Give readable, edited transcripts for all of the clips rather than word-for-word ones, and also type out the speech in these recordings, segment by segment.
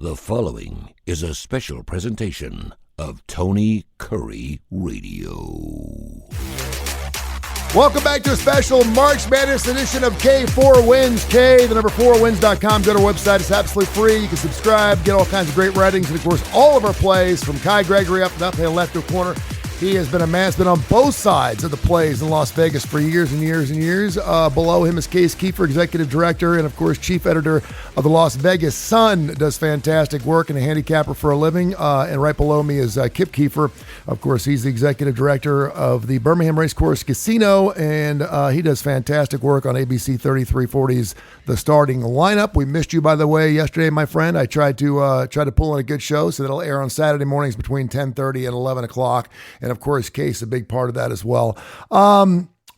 The following is a special presentation of Tony Kurre Radio. Welcome back to a special March Madness edition of K4Wins. K, the number 4wins.com. Go to our website. It's absolutely free. You can subscribe, get all kinds of great writings, and of course, all of our plays from Gregory up and up and left to a corner. He has been a man that's been on both sides of the plays in Las Vegas for years and years and years. Below him is Kip Keefer, executive director, and of course, chief editor of the Las Vegas Sun. Does fantastic work and a handicapper for a living. And right below me is Kip Keefer. Of course, he's the executive director of the Birmingham Racecourse Casino, and he does fantastic work on ABC 3340's The Starting Lineup. We missed you, by the way, yesterday, my friend. I tried to pull in a good show, so that'll air on Saturday mornings between 10:30 and 11 o'clock. And of course, Case, a big part of that as well.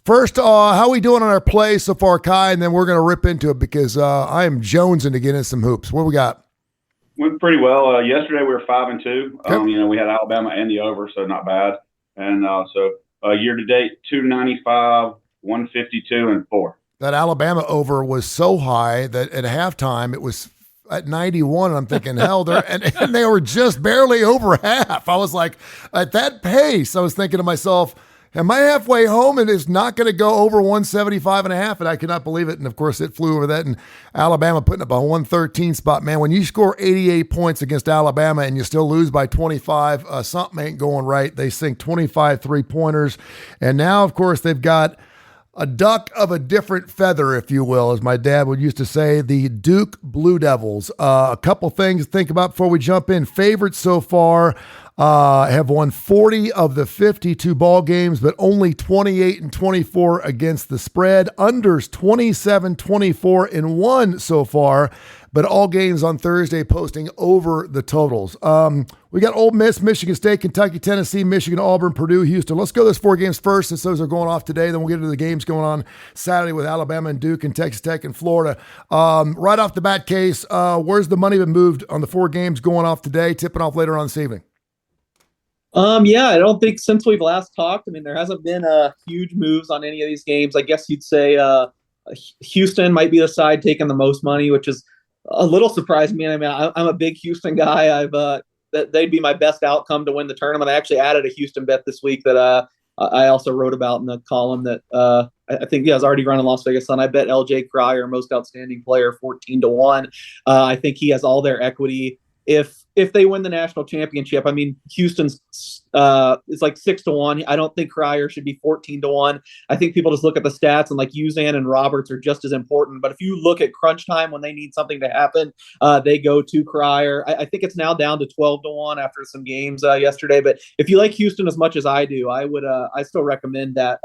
First, how are we doing on our play so far, Kai? And then we're going to rip into it because I am jonesing to get in some hoops. What we got? Went pretty well. Yesterday we were 5-2. Okay. We had Alabama and the over, so not bad. And so year to date, 295, 152, and 4. That Alabama over was so high that at halftime it was at 91. I'm thinking, hell, and they were just barely over half. I was like, at that pace, I was thinking to myself, am I halfway home and it's not going to go over 175 and a half? And I could not believe it. And of course, it flew over that. And Alabama putting up a 113 spot. Man, when you score 88 points against Alabama and you still lose by 25, something ain't going right. They sink 25 3-pointers. And now, of course, they've got a duck of a different feather, if you will, as my dad would used to say, the Duke Blue Devils. A couple things to think about before we jump in. Favorites so far have won 40 of the 52 ball games, but only 28 and 24 against the spread. Unders 27, 24 and 1 so far, but all games on Thursday posting over the totals. We got Ole Miss, Michigan State, Kentucky, Tennessee, Michigan, Auburn, Purdue, Houston. Let's go those 4 games first, since those are going off today. Then we'll get into the games going on Saturday with Alabama and Duke and Texas Tech and Florida. Right off the bat, Case, where's the money been moved on the 4 games going off today, tipping off later on this evening? Yeah, I don't think since we've last talked, there hasn't been huge moves on any of these games. I guess you'd say Houston might be the side taking the most money, which is a little surprising me. I'm a big Houston guy. That they'd be my best outcome to win the tournament. I actually added a Houston bet this week that I also wrote about in the column that I think is already running Las Vegas Sun. I bet LJ Kurer, most outstanding player, 14-1. I think he has all their equity if they win the national championship. Houston's it's like 6-1. I don't think Kurer should be 14-1. I think people just look at the stats and like Uzan and Roberts are just as important. But if you look at crunch time when they need something to happen, they go to Kurer. I think it's now down to 12-1 after some games yesterday. But if you like Houston as much as I do, I still recommend that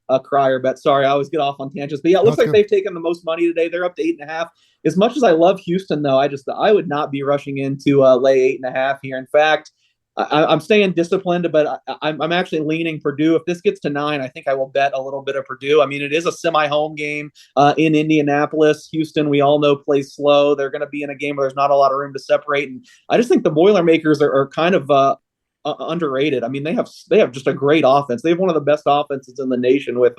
Kurer bet. Sorry, I always get off on tangents. But yeah, it looks like they've taken the most money today. They're up to 8.5. As much as I love Houston, though, I would not be rushing into lay 8.5 here. In fact, I'm staying disciplined, but I'm actually leaning Purdue. If this gets to 9, I think I will bet a little bit of Purdue. It is a semi-home game in Indianapolis. Houston, we all know, plays slow. They're going to be in a game where there's not a lot of room to separate. And I just think the Boilermakers are kind of underrated. They have just a great offense. They have one of the best offenses in the nation with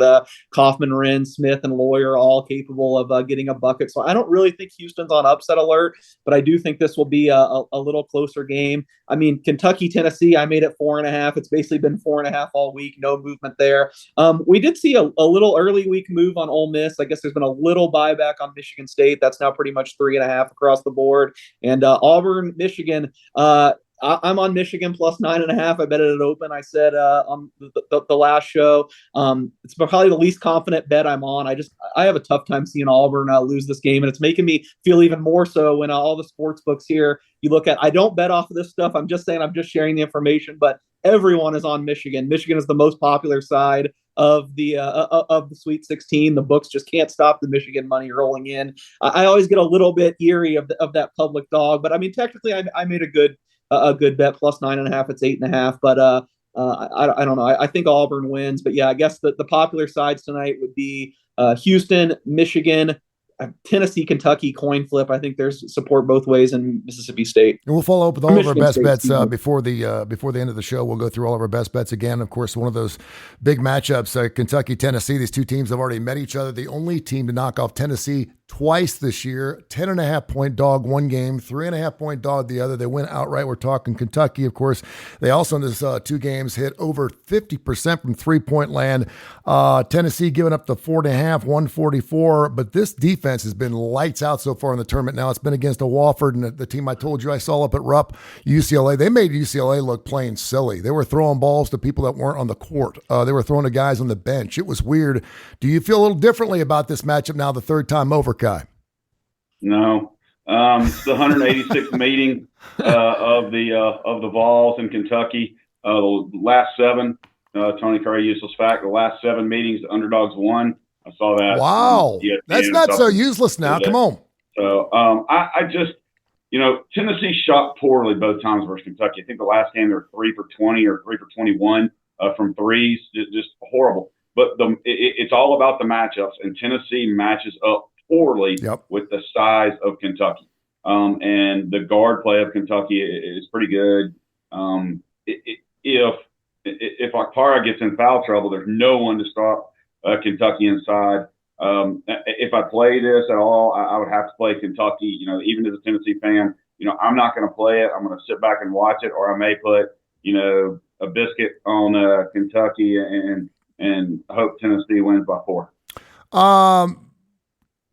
Kaufman, Wren, Smith, and Lawyer all capable of getting a bucket. So I don't really think Houston's on upset alert, but I do think this will be a little closer game. Kentucky, Tennessee, I made it 4.5. It's basically been 4.5 all week. No movement there. We did see a little early week move on Ole Miss. I guess there's been a little buyback on Michigan State. That's now pretty much 3.5 across the board. And Auburn, Michigan, I'm on Michigan plus 9.5. I bet it at open. I said on the last show. It's probably the least confident bet I'm on. I have a tough time seeing Auburn lose this game, and it's making me feel even more so when all the sports books here you look at. I don't bet off of this stuff. I'm just saying, I'm just sharing the information. But everyone is on Michigan. Michigan is the most popular side of the Sweet 16. The books just can't stop the Michigan money rolling in. I always get a little bit eerie of that public dog, but technically I made a good bet plus 9.5. It's 8.5, but I don't know. I think Auburn wins, but yeah, I guess the popular sides tonight would be Houston, Michigan, Tennessee, Kentucky coin flip. I think there's support both ways in Mississippi State. And we'll follow up with all of our best bets before the end of the show. We'll go through all of our best bets again. Of course, one of those big matchups, Kentucky, Tennessee. These two teams have already met each other. The only team to knock off Tennessee twice this year. 10.5-point dog one game, 3.5-point dog the other. They went outright. We're talking Kentucky, of course. They also in this 2 games hit over 50% from 3-point land. Tennessee giving up the 4.5, 144. But this defense has been lights out so far in the tournament. Now it's been against a Wofford and the team I told you I saw up at Rupp, UCLA. They made UCLA look plain silly. They were throwing balls to people that weren't on the court. They were throwing to guys on the bench. It was weird. Do you feel a little differently about this matchup now, the third time over, Kai? No. It's the 186th meeting of the Vols in Kentucky. The last 7, Tony Kurre, useless fact, the last 7 meetings, the underdogs won. I saw that. Wow. That's not so useless now. Come on. So I just, Tennessee shot poorly both times versus Kentucky. I think the last game they were 3 for 20 or 3 for 21 from threes, just horrible. But it's all about the matchups, and Tennessee matches up poorly with the size of Kentucky. And the guard play of Kentucky is pretty good. If Akpara gets in foul trouble, there's no one to stop Kentucky inside. If I play this at all, I would have to play Kentucky. Even as a Tennessee fan, I'm not going to play it. I'm going to sit back and watch it, or I may put, a biscuit on Kentucky and hope Tennessee wins by 4.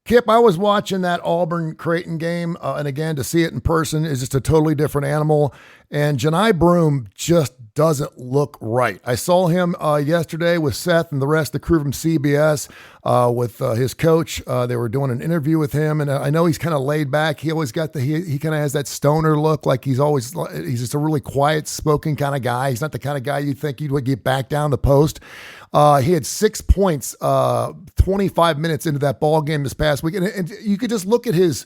Kip, I was watching that Auburn-Creighton game, and again, to see it in person is just a totally different animal. And Janai Broome just doesn't look right. I saw him yesterday with Seth and the rest of the crew from CBS with his coach. They were doing an interview with him, and I know he's kind of laid back. He always got he kind of has that stoner look, like he's just a really quiet-spoken kind of guy. He's not the kind of guy you think you'd get back down the post. He had 6 points 25 minutes into that ball game this past week, and you could just look at his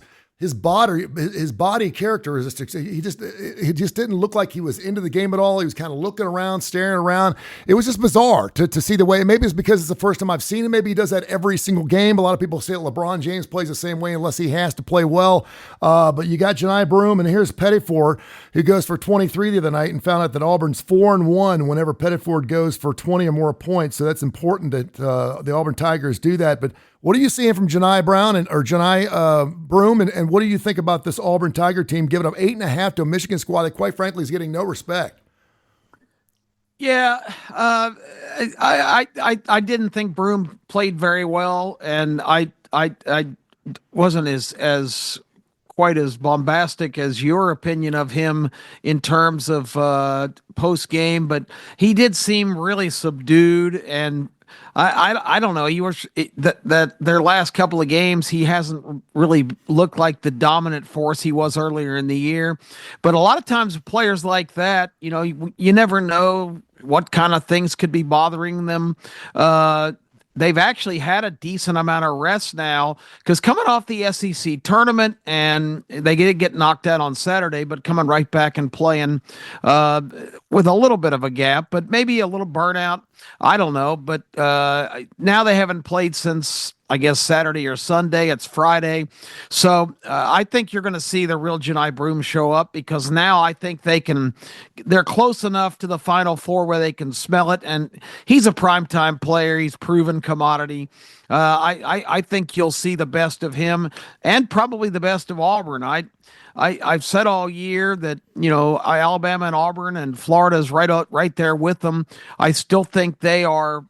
body characteristics. He just didn't look like he was into the game at all. He was kind of looking around, staring around. It was just bizarre to see the way. Maybe it's because it's the first time I've seen him. Maybe he does that every single game. A lot of people say LeBron James plays the same way unless he has to play well. But you got Janai Broome, and here's Pettiford, who goes for 23 the other night, and found out that Auburn's 4-1 whenever Pettiford goes for 20 or more points. So that's important that the Auburn Tigers do that. But what are you seeing from Janai Broome, and what do you think about this Auburn Tiger team giving up 8.5 to a Michigan squad that, quite frankly, is getting no respect? Yeah, I didn't think Broome played very well, and I wasn't as quite as bombastic as your opinion of him in terms of post game, but he did seem really subdued, and I don't know. That their last couple of games, he hasn't really looked like the dominant force he was earlier in the year. But a lot of times, players like that, you never know what kind of things could be bothering them. They've actually had a decent amount of rest now because coming off the SEC tournament, and they did get knocked out on Saturday, but coming right back and playing with a little bit of a gap, but maybe a little burnout. I don't know. But now they haven't played since, I guess, Saturday or Sunday. It's Friday. So I think you're going to see the real Janai Broome show up, because now I think they're close enough to the Final Four where they can smell it. And he's a primetime player. He's proven commodity. I think you'll see the best of him and probably the best of Auburn. I've said all year that, Alabama and Auburn and Florida's right there with them. I still think they are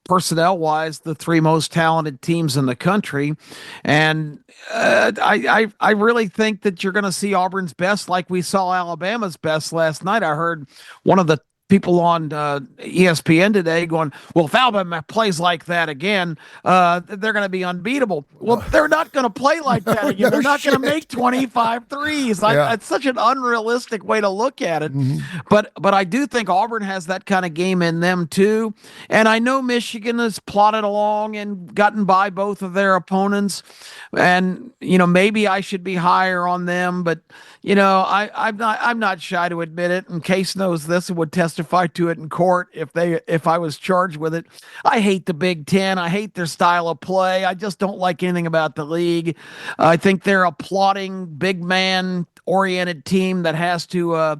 personnel-wise the 3 most talented teams in the country, and I really think that you're going to see Auburn's best like we saw Alabama's best last night. I heard one of the people on ESPN today going, well, if Alabama plays like that again, they're going to be unbeatable. Well, they're not going to play like that again. They're not going to make 25 threes. It's such an unrealistic way to look at it. Mm-hmm. But I do think Auburn has that kind of game in them too. And I know Michigan has plodded along and gotten by both of their opponents. And, maybe I should be higher on them, but I'm not shy to admit it. And Case knows this and would testify to it in court if I was charged with it. I hate the Big Ten. I hate their style of play. I just don't like anything about the league. I think they're a plodding big man oriented team that has to,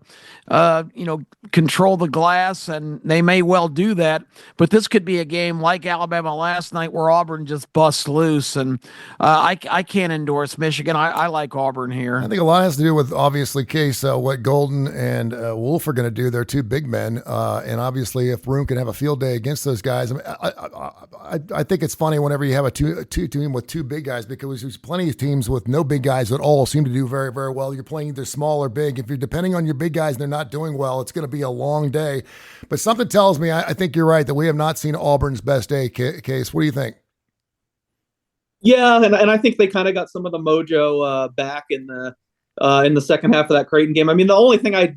control the glass, and they may well do that. But this could be a game like Alabama last night where Auburn just busts loose, and I can't endorse Michigan. I like Auburn here. I think a lot has to do with, obviously, Case, what Golden and Wolf are going to do. They're two big men, and obviously if Broome can have a field day against those guys, I think it's funny whenever you have a two team with two big guys, because there's plenty of teams with no big guys at all seem to do very, very well. You're playing either small or big. If you're depending on your big guys and they're not doing well, it's going to be a long day. But something tells me, I think you're right, that we have not seen Auburn's best day. Case, what do you think? Yeah, and I think they kind of got some of the mojo back in the second half of that Creighton game. I mean, the only thing I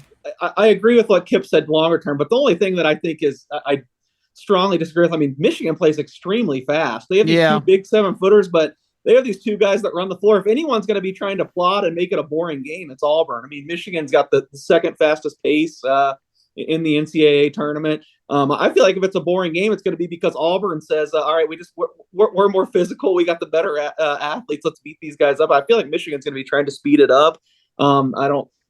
agree with what Kip said longer term, but the only thing that I think is I strongly disagree with. I mean, Michigan plays extremely fast. They have these two big 7-footers, but they have these two guys that run the floor. If anyone's going to be trying to plot and make it a boring game, it's Auburn. I mean, Michigan's got the second fastest pace in the NCAA tournament. I feel like if it's a boring game, it's going to be because Auburn says, all right, we're more physical. We got the better athletes. Let's beat these guys up. I feel like Michigan's going to be trying to speed it up.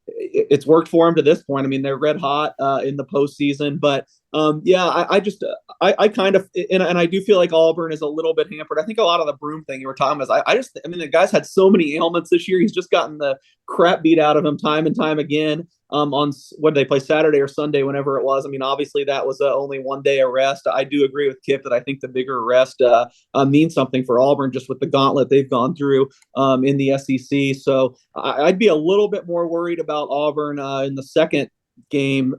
It's worked for them to this point. I mean, they're red hot in the postseason, but I kind of, and I do feel like Auburn is a little bit hampered. I think a lot of the Broome thing you were talking about is the guy's had so many ailments this year. He's just gotten the crap beat out of him time and time again. On what did they play, Saturday or Sunday, whenever it was. I mean, obviously that was only 1 day of rest. I do agree with Kip that I think the bigger rest means something for Auburn, just with the gauntlet they've gone through in the SEC. So I'd be a little bit more worried about Auburn in the second game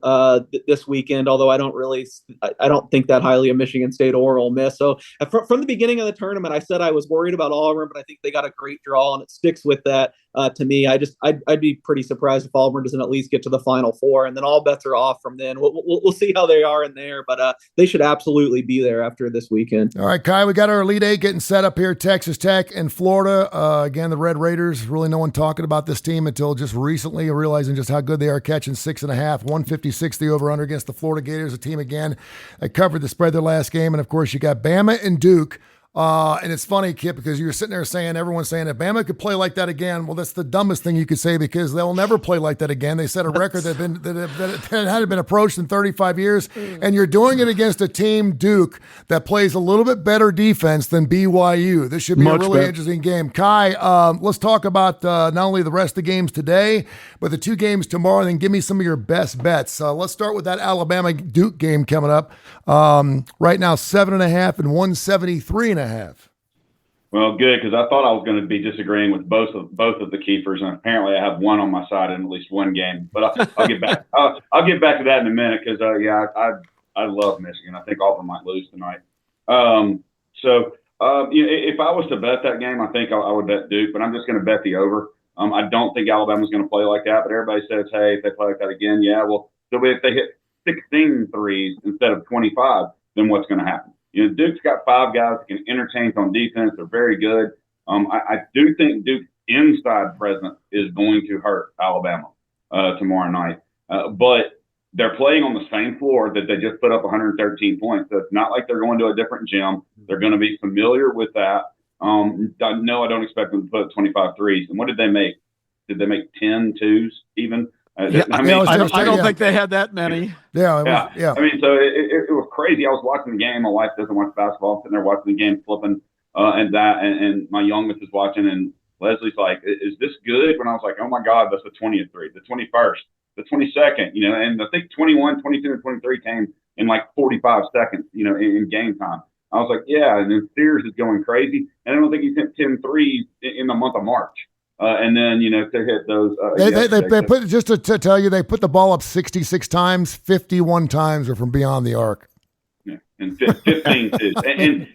this weekend, although I don't think that highly of Michigan State or Ole Miss. So from the beginning of the tournament, I said I was worried about Auburn, but I think they got a great draw, and it sticks with that. To me, I'd be pretty surprised if Auburn doesn't at least get to the Final Four, and then all bets are off from then. We'll see how they are in there, but they should absolutely be there after this weekend. All right, Kai, we got our Elite Eight getting set up here. Texas Tech and Florida. Again, the Red Raiders. Really, no one talking about this team until just recently, realizing just how good they are, catching 6.5, 156 the over/under against the Florida Gators, a team again that covered the spread their last game, and of course you got Bama and Duke. And it's funny, Kip, because you're sitting there saying, everyone's saying, if Bama could play like that again, well, that's the dumbest thing you could say, because they'll never play like that again. They set a record that hadn't been approached in 35 years, and you're doing it against a team, Duke, that plays a little bit better defense than BYU. This should be a really interesting game. Kai, let's talk about not only the rest of the games today, but the 2 games tomorrow, and then give me some of your best bets. Let's start with that Alabama-Duke game coming up. Right now, 7.5 and 173.5. Well, good, because I thought I was going to be disagreeing with both of the Keefers, and apparently I have one on my side in at least one game. But I'll get back. I'll get back to that in a minute, because I love Michigan. I think Auburn might lose tonight. If I was to bet that game, I think I would bet Duke, but I'm just going to bet the over. I don't think Alabama's going to play like that, but everybody says, hey, if they play like that again, if they hit 16 threes instead of 25, then what's going to happen? Duke's got 5 guys that can entertain on defense. They're very good. I do think Duke's inside presence is going to hurt Alabama tomorrow night. But they're playing on the same floor that they just put up 113 points. So it's not like they're going to a different gym. They're going to be familiar with that. No, I don't expect them to put 25 threes. And what did they make? Did they make 10 twos even? I don't think they had that many. Yeah. I mean, so it was crazy. I was watching the game. My wife doesn't watch basketball. I'm sitting there watching the game, flipping and my youngest is watching, and Leslie's like, is this good? When I was like, oh my God, that's the 20th three, the 21st, the 22nd, and I think 21, 22, and 23 came in like 45 seconds, in game time. I was like, yeah, and then Sears is going crazy. And I don't think he hit 10 threes in the month of March. And then, to hit those. They put, just to tell you, they put the ball up 66 times, 51 times are from beyond the arc. Yeah, and 15 too.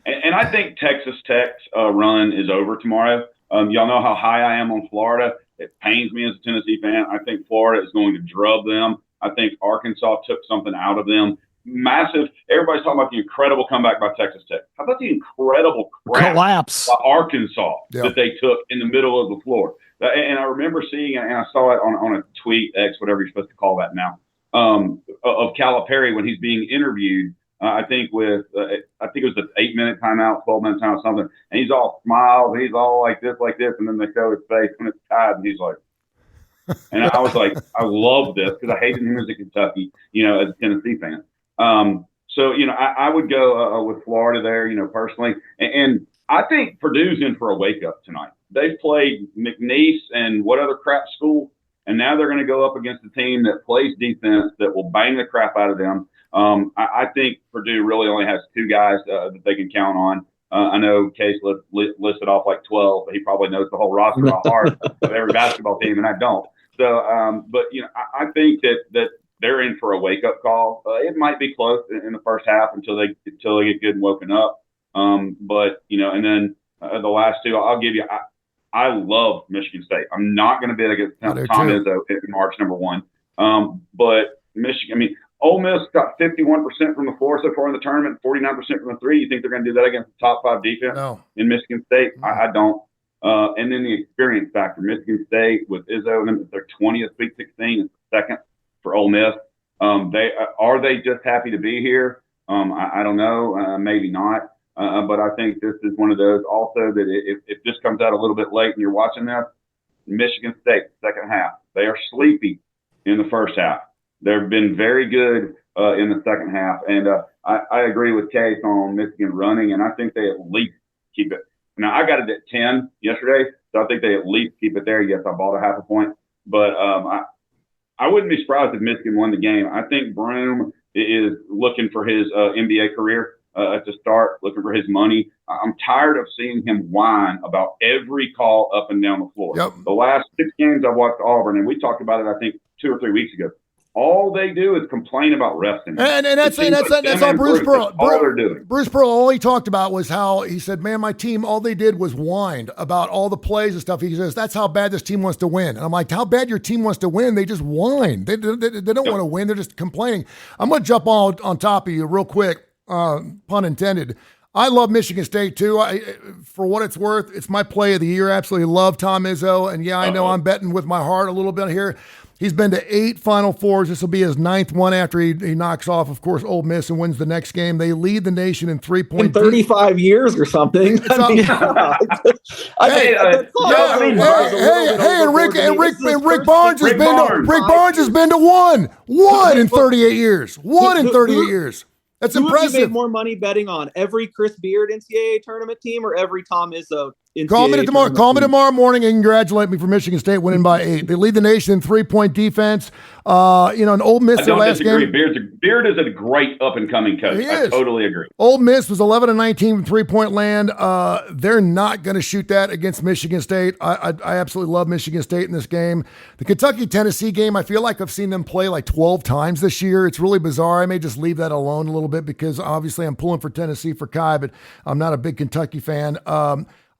And I think Texas Tech's run is over tomorrow. Y'all know how high I am on Florida. It pains me as a Tennessee fan. I think Florida is going to drub them. I think Arkansas took something out of them. Massive. Everybody's talking about the incredible comeback by Texas Tech. How about the incredible collapse by Arkansas that they took in the middle of the floor? And I remember seeing, and I saw it on a tweet, X, whatever you're supposed to call that now, of Calipari when he's being interviewed. I think it was the 8-minute timeout, 12-minute timeout, something. And he's all smiles. He's all like this, and then they show his face when it's tied, and he's like, And I was like, I love this because I hated him as a Kentucky, as a Tennessee fan. So, I would go with Florida there, personally. And I think Purdue's in for a wake up tonight. They've played McNeese and what other crap school, and now they're going to go up against a team that plays defense that will bang the crap out of them. I think Purdue really only has two guys that they can count on. I know Case listed off like 12, but he probably knows the whole roster by heart of every basketball team, and I don't. So, but I think that they're in for a wake up call. It might be close in the first half until they get good and woken up. But and then the last two, I'll give you. I love Michigan State. I'm not going to bet against Tom Izzo in March #1. But Michigan, Ole Miss got 51% from the floor so far in the tournament, 49% from the three. You think they're going to do that against the top 5 defense in Michigan State? I don't. And then the experience factor. Michigan State with Izzo, and their 20th Sweet 16 is second for Ole Miss. Are they just happy to be here? I don't know. Maybe not. But I think this is one of those also that if this comes out a little bit late and you're watching this, Michigan State, second half, they are sleepy in the first half. They've been very good in the second half. And I agree with Case on Michigan running, and I think they at least keep it. Now, I got it at 10 yesterday, so I think they at least keep it there. Yes, I bought a half a point. But I wouldn't be surprised if Michigan won the game. I think Broom is looking for his NBA career to start, looking for his money. I'm tired of seeing him whine about every call up and down the floor. Yep. The last 6 games I've watched Auburn, and we talked about it, I think, 2 or 3 weeks ago. All they do is complain about refing. And that's all Bruce Pearl. All they're doing. Bruce Pearl, all he talked about was how he said, man, my team, all they did was whine about all the plays and stuff. He says, that's how bad this team wants to win. And I'm like, how bad your team wants to win? They just whine. They don't want to win. They're just complaining. I'm going to jump on top of you real quick, pun intended. I love Michigan State, too. For what it's worth, it's my play of the year. Absolutely love Tom Izzo. And, yeah, I know I'm betting with my heart a little bit here. He's been to 8 Final Fours. This will be his 9th one after he knocks off, of course, Ole Miss and wins the next game. They lead the nation in 3-point. In 35 years or something. Hey, Rick Barnes has been to one in 38 years. One in 38 years. That's impressive. You made more money betting on every Chris Beard NCAA tournament team or every Tom Izzo NCAA Call me tomorrow morning and congratulate me for Michigan State winning by 8. They lead the nation in 3-point defense. And Ole Miss, their last game. Beard is a great up-and-coming coach. I totally agree. Ole Miss was 11-19 from 3-point land. They're not going to shoot that against Michigan State. I absolutely love Michigan State in this game. The Kentucky-Tennessee game, I feel like I've seen them play like 12 times this year. It's really bizarre. I may just leave that alone a little bit because obviously I'm pulling for Tennessee for Kai, but I'm not a big Kentucky fan.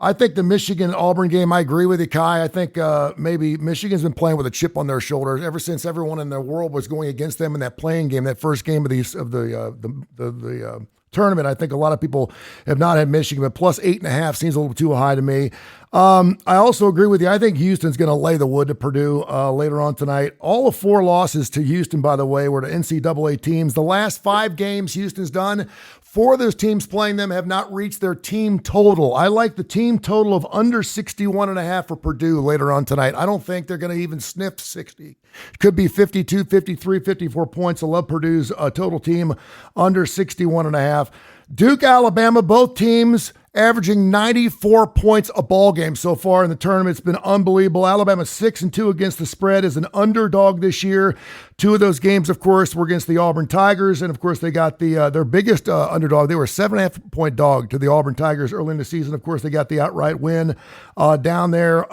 I think the Michigan-Auburn game, I agree with you, Kai. I think maybe Michigan's been playing with a chip on their shoulders ever since everyone in the world was going against them in that playing game, that first game of the tournament. I think a lot of people have not had Michigan, but plus 8.5 seems a little too high to me. I also agree with you. I think Houston's going to lay the wood to Purdue later on tonight. All of 4 losses to Houston, by the way, were to NCAA teams. The last 5 games Houston's done, 4 of those teams playing them have not reached their team total. I like the team total of under 61.5 for Purdue later on tonight. I don't think they're going to even sniff 60. Could be 52, 53, 54 points. I love Purdue's total team under 61.5. Duke, Alabama, both teams averaging 94 points a ball game so far in the tournament. It's been unbelievable. Alabama 6-2 against the spread as an underdog this year. 2 of those games, of course, were against the Auburn Tigers, and of course they got their biggest underdog. They were a 7.5 point dog to the Auburn Tigers early in the season. Of course, they got the outright win down there.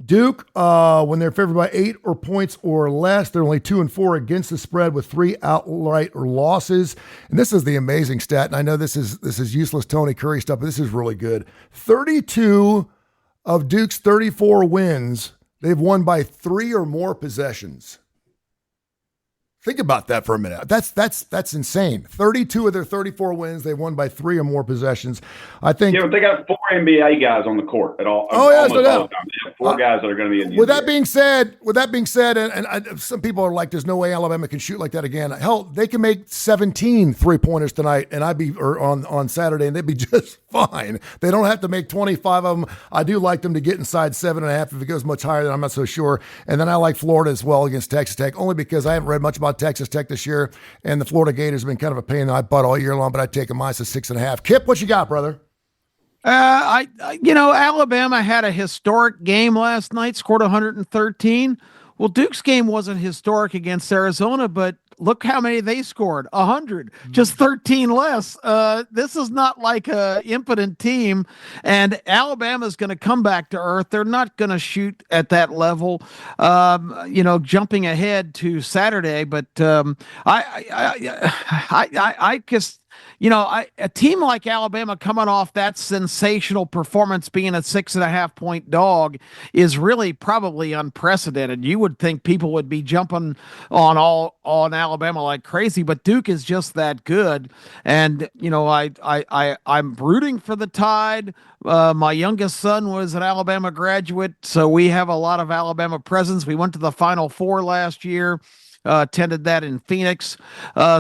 Duke, when they're favored by 8 or points or less, they're only 2-4 against the spread with 3 outright losses. And this is the amazing stat. And I know this is useless Tony Curry stuff, but this is really good. 32 of Duke's 34 wins, they've won by 3 or more possessions. Think about that for a minute. That's insane. 32 of their 34 wins, they won by 3 or more possessions. I think. Yeah, but they got 4 NBA guys on the court at all. Oh, yeah, no doubt. They have 4 guys that are going to be in the With NBA. that being said, and some people are like, "There's no way Alabama can shoot like that again." Hell, they can make 17 3-pointers tonight, and on Saturday, and they'd be just fine. They don't have to make 25 of them. I do like them to get inside 7.5. If it goes much higher, then I'm not so sure. And then I like Florida as well against Texas Tech, only because I haven't read much about Texas Tech this year, and the Florida Gators have been kind of a pain in the butt all year long. But I'd take a minus 6.5. Kip, what you got, brother? Alabama had a historic game last night, scored 113. Well, Duke's game wasn't historic against Arizona, but look how many they scored, 100, just 13 less. This is not like a impotent team, and Alabama's going to come back to earth. They're not going to shoot at that level, jumping ahead to Saturday. But I just, a team like Alabama coming off that sensational performance, being a 6.5 point dog, is really probably unprecedented. You would think people would be jumping on Alabama like crazy, but Duke is just that good. And I'm rooting for the Tide. My youngest son was an Alabama graduate, so we have a lot of Alabama presence. We went to the Final Four last year. Attended that in Phoenix.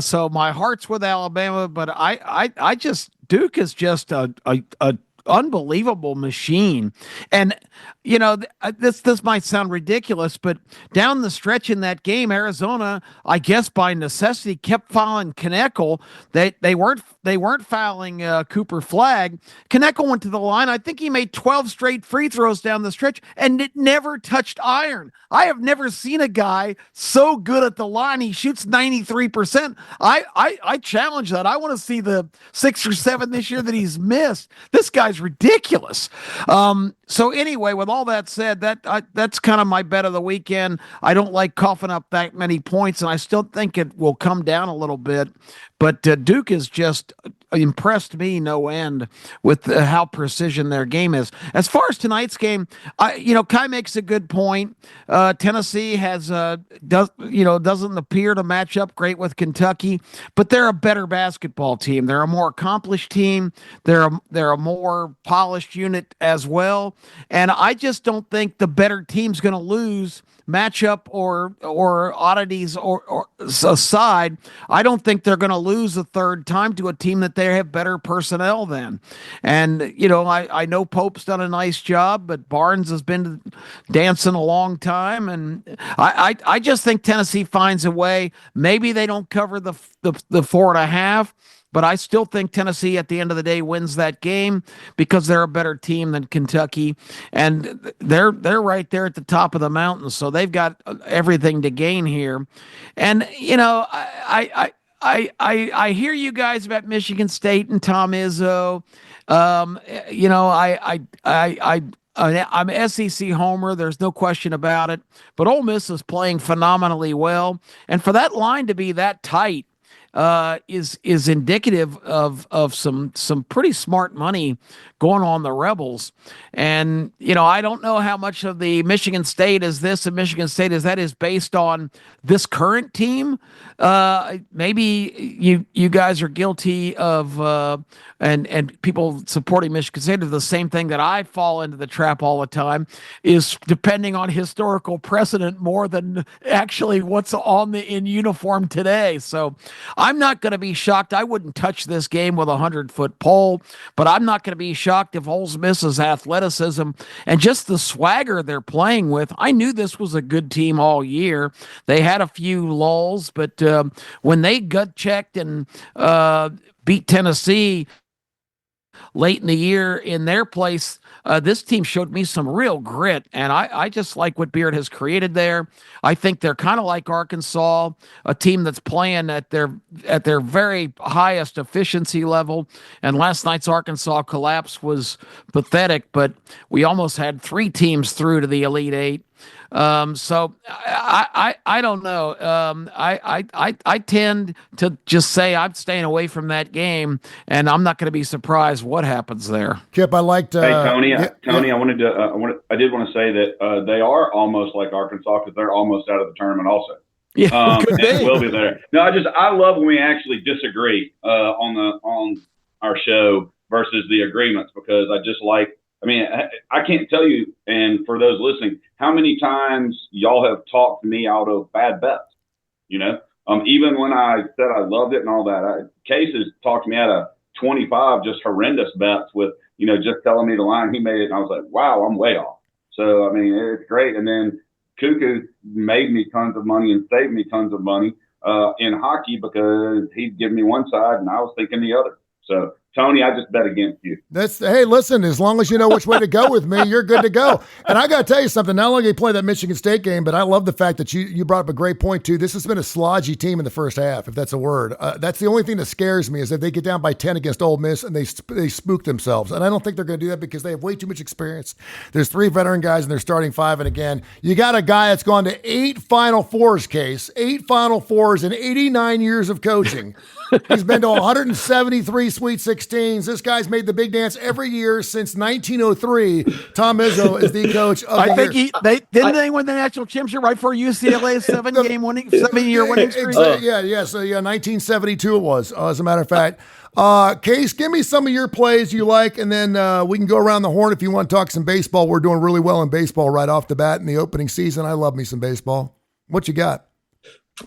So my heart's with Alabama, but I just, Duke is just a unbelievable machine. And this might sound ridiculous, but down the stretch in that game, Arizona, I guess by necessity, kept fouling Kneckel. They weren't fouling Cooper Flagg. Kneckel went to the line. I think he made 12 straight free throws down the stretch, and it never touched iron. I have never seen a guy so good at the line. He shoots 93%. I challenge that. I want to see the 6 or 7 this year that he's missed. This guy's ridiculous. So anyway, with all that said, that's kind of my bet of the weekend. I don't like coughing up that many points, and I still think it will come down a little bit. But Duke has just impressed me no end with how precision their game is. As far as tonight's game, Kai makes a good point. Tennessee doesn't appear to match up great with Kentucky, but they're a better basketball team. They're a more accomplished team. They're a more polished unit as well. And I just don't think the better team's going to lose. Matchup or oddities or aside, I don't think they're going to lose a third time to a team that they have better personnel than. And I know Pope's done a nice job, but Barnes has been dancing a long time, and I just think Tennessee finds a way. Maybe they don't cover the 4.5. But I still think Tennessee, at the end of the day, wins that game because they're a better team than Kentucky, and they're right there at the top of the mountain, so they've got everything to gain here. And I hear you guys about Michigan State and Tom Izzo. I'm an SEC homer. There's no question about it. But Ole Miss is playing phenomenally well, and for that line to be that tight is indicative of some pretty smart money going on the Rebels. And I don't know how much of the Michigan State is this and Michigan State is that is based on this current team. Maybe you guys are guilty of and people supporting Michigan State of the same thing that I fall into the trap all the time, is depending on historical precedent more than actually what's in uniform today. So I'm not going to be shocked. I wouldn't touch this game with a 100-foot pole, but I'm not going to be shocked if Ole Miss's athleticism and just the swagger they're playing with. I knew this was a good team all year. They had a few lulls, but when they gut checked and beat Tennessee late in the year in their place, this team showed me some real grit, and I just like what Beard has created there. I think they're kind of like Arkansas, a team that's playing at their very highest efficiency level. And last night's Arkansas collapse was pathetic, but we almost had 3 teams through to the Elite Eight. So I don't know. I tend to just say I'm staying away from that game, and I'm not going to be surprised what happens there. Kip, I liked. Hey Tony, I did want to say that they are almost like Arkansas because they're almost out of the tournament also. Yeah, could and be. we'll be there. No, I love when we actually disagree on our show versus the agreements, because I just like. I mean, I can't tell you, and for those listening, how many times y'all have talked me out of bad bets. You know, even when I said I loved it and all that, Case has talked me out of 25 just horrendous bets with, just telling me the line he made it, and I was like, wow, I'm way off. So I mean, it's great. And then Cuckoo made me tons of money and saved me tons of money in hockey, because he'd give me one side and I was thinking the other. So Tony, I just bet against you. Hey, listen, as long as you know which way to go with me, you're good to go. And I got to tell you something, not only did you play that Michigan State game, but I love the fact that you brought up a great point too. This has been a slodgy team in the first half, if that's a word. That's the only thing that scares me, is if they get down by 10 against Ole Miss and they spook themselves. And I don't think they're going to do that, because they have way too much experience. There's 3 veteran guys and they're starting 5. And again, you got a guy that's gone to 8 Final Fours, Case, 8 Final Fours in 89 years of coaching. He's been to 173 Sweet 16s. This guy's made the big dance every year since 1903. Tom Izzo is the coach of the year. They win the national championship right for UCLA's 7-year winning streak. Yeah. So 1972 it was, as a matter of fact. Case, give me some of your plays you like, and then we can go around the horn if you want to talk some baseball. We're doing really well in baseball right off the bat in the opening season. I love me some baseball. What you got?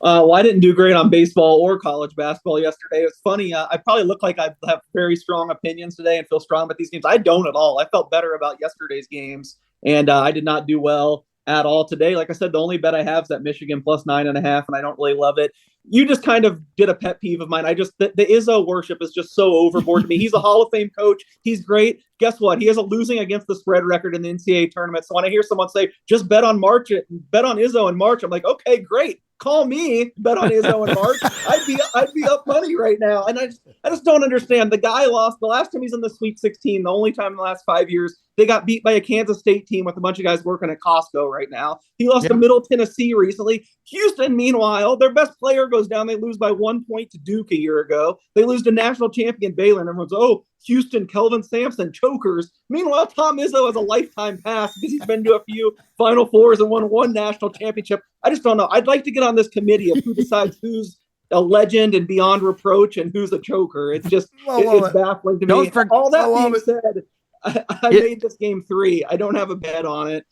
Well, I didn't do great on baseball or college basketball yesterday. It's funny. I probably look like I have very strong opinions today and feel strong about these games. I don't at all. I felt better about yesterday's games, and I did not do well at all today. Like I said, the only bet I have is that Michigan plus 9.5, and I don't really love it. You just kind of did a pet peeve of mine. The Izzo worship is just so overboard to me. He's a Hall of Fame coach. He's great. Guess what? He has a losing against the spread record in the NCAA tournament. So when I hear someone say, just bet on Izzo in March, I'm like, okay, great. Call me, bet on Izzo in March. I'd be up money right now. And I just don't understand. The guy lost the last time he's in the Sweet 16, the only time in the last 5 years. They got beat by a Kansas State team with a bunch of guys working at Costco right now. He lost to Middle Tennessee recently. Houston, meanwhile, their best player goes down. They lose by 1 point to Duke a year ago. They lose to national champion Baylor. And everyone's, Houston, Kelvin Sampson, chokers. Meanwhile, Tom Izzo has a lifetime pass because he's been to a few Final Fours and won 1 national championship. I just don't know. I'd like to get on this committee of who decides who's a legend and beyond reproach and who's a choker. It's just it's baffling to me. All that being said, I made this game 3. I don't have a bet on it.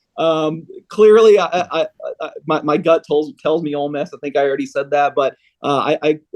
Clearly, my gut tells me Ole Miss. I think I already said that, but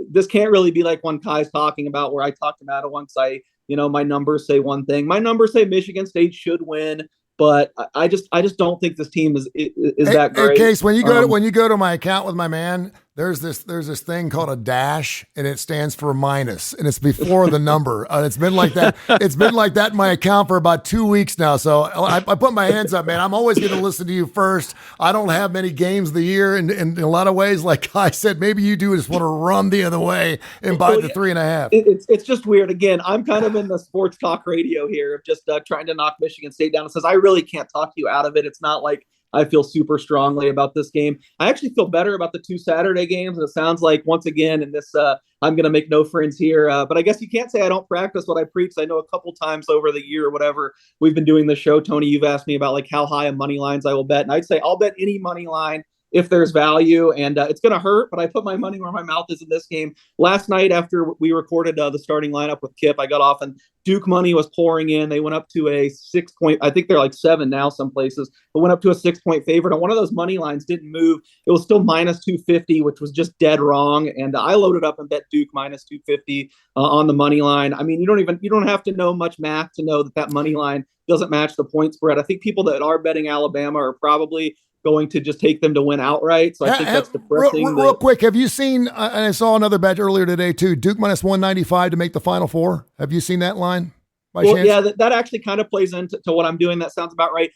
this can't really be like one Kai's talking about, where I talked him out of once. My numbers say one thing. My numbers say Michigan State should win, but I just don't think this team is that great. Hey, Case, when you go to my account with my man, there's this thing called a dash, and it stands for minus, and it's before the number. It's been like that. It's been like that in my account for about 2 weeks now. So I put my hands up, man. I'm always going to listen to you first. I don't have many games of the year, and in a lot of ways, like I said, maybe you do just want to run the other way and buy the 3.5. It's just weird. Again, I'm kind of in the sports talk radio here of just trying to knock Michigan State down. It says I really can't talk you out of it. It's not like I feel super strongly about this game. I actually feel better about the 2 Saturday games. And it sounds like, once again, in this, I'm going to make no friends here. But I guess you can't say I don't practice what I preach. I know a couple times over the year or whatever we've been doing the show, Tony, you've asked me about like how high of money lines I will bet. And I'd say I'll bet any money line if there's value, and it's going to hurt, but I put my money where my mouth is in this game. Last night, after we recorded the starting lineup with Kip, I got off, and Duke money was pouring in. They went up to a 6 point, I think they're like 7 now some places, but went up to a 6 point favorite. And one of those money lines didn't move. It was still minus 250, which was just dead wrong. And I loaded up and bet Duke minus 250 on the money line. I mean, you don't have to know much math to know that money line doesn't match the point spread. I think people that are betting Alabama are probably going to just take them to win outright. So I think that's depressing. Real quick, have you seen, and I saw another bet earlier today too, Duke minus 195 to make the Final Four. Have you seen that line by chance? Yeah, that actually kind of plays into what I'm doing. That sounds about right.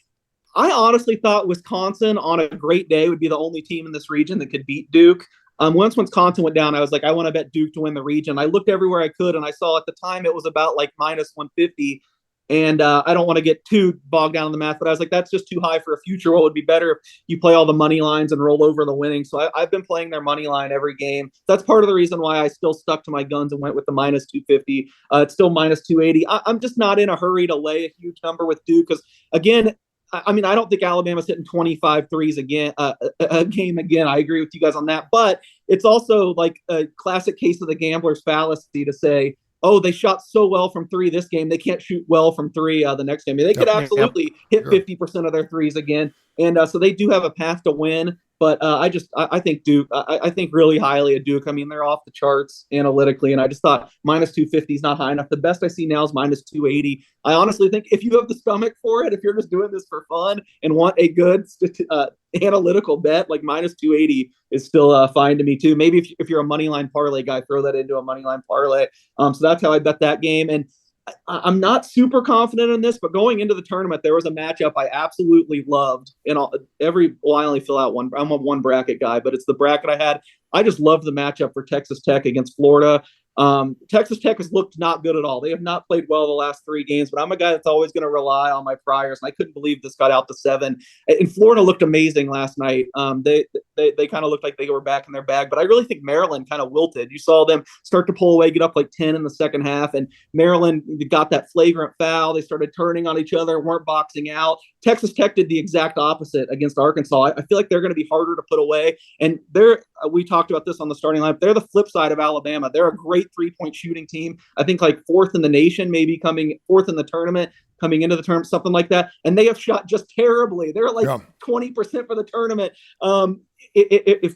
I honestly thought Wisconsin on a great day would be the only team in this region that could beat Duke. Once Wisconsin went down, I was like, I want to bet Duke to win the region. I looked everywhere I could, and I saw at the time it was about like minus 150. And I don't want to get too bogged down in the math, but I was like, that's just too high for a future. What would be better if you play all the money lines and roll over the winning? So I've been playing their money line every game. That's part of the reason why I still stuck to my guns and went with the minus 250. It's still minus 280. I'm just not in a hurry to lay a huge number with Duke because, again, I mean, I don't think Alabama's hitting 25 threes again, a game again. I agree with you guys on that. But it's also like a classic case of the gambler's fallacy to say, oh, they shot so well from three this game, they can't shoot well from three the next game. I mean, they could absolutely hit 50% of their threes again. And so they do have a path to win. But I think Duke, I think really highly of Duke. I mean, they're off the charts analytically, and I just thought minus 250 is not high enough. The best I see now is minus 280. I honestly think if you have the stomach for it, if you're just doing this for fun and want a good analytical bet, like minus 280 is still fine to me too. Maybe if you're a money line parlay guy, throw that into a money line parlay. So that's how I bet that game. And I'm not super confident in this, but going into the tournament, there was a matchup I absolutely loved. I only fill out one. I'm a one bracket guy, but it's the bracket I had. I just loved the matchup for Texas Tech against Florida. Texas Tech has looked not good at all. They have not played well the last 3 games, but I'm a guy that's always going to rely on my priors, and I couldn't believe this got out to 7. And Florida looked amazing last night. They kind of looked like they were back in their bag, but I really think Maryland kind of wilted. You saw them start to pull away, get up like 10 in the second half, and Maryland got that flagrant foul. They started turning on each other, weren't boxing out. Texas Tech did the exact opposite against Arkansas. I feel like they're going to be harder to put away, and we talked about this on the starting lineup. They're the flip side of Alabama. They're a great 3-point shooting team. I think like 4th in the nation, maybe coming 4th in the tournament, coming into the tournament, something like that. And they have shot just terribly. They're like 20% for the tournament. If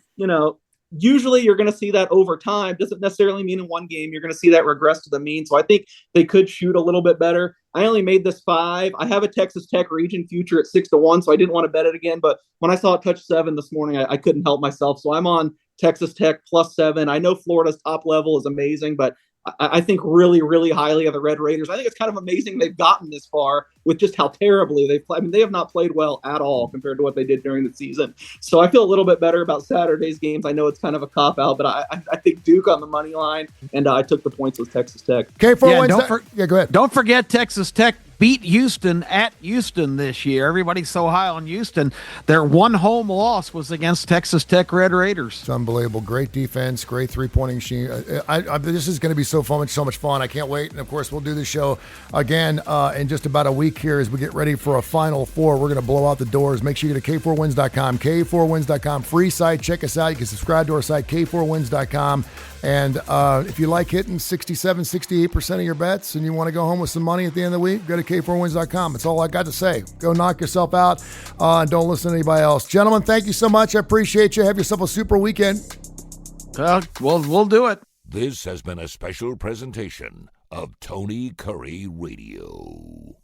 usually you're going to see that over time. Doesn't necessarily mean in one game you're going to see that regress to the mean. So I think they could shoot a little bit better. I only made this 5. I have a Texas Tech region future at 6-1, so I didn't want to bet it again. But when I saw it touch 7 this morning, I couldn't help myself. So I'm on Texas Tech plus 7. I know Florida's top level is amazing, but I think really, really highly of the Red Raiders. I think it's kind of amazing they've gotten this far with just how terribly they've played. I mean, they have not played well at all compared to what they did during the season. So I feel a little bit better about Saturday's games. I know it's kind of a cop-out, but I think Duke on the money line, and I took the points with Texas Tech. K4Wins. Go ahead. Don't forget Texas Tech beat Houston at Houston this year. Everybody's so high on Houston. Their one home loss was against Texas Tech Red Raiders. It's unbelievable. Great defense, great three-pointing machine. This is going to be so much fun. I can't wait. And, of course, we'll do this show again in just about a week here as we get ready for a Final Four. We're going to blow out the doors. Make sure you go to K4Wins.com. K4Wins.com. Free site. Check us out. You can subscribe to our site, K4Wins.com. And if you like hitting 67, 68% of your bets and you want to go home with some money at the end of the week, go to K4Wins.com. That's all I got to say. Go knock yourself out and don't listen to anybody else. Gentlemen, thank you so much. I appreciate you. Have yourself a super weekend. We'll do it. This has been a special presentation of Tony Kurre Radio.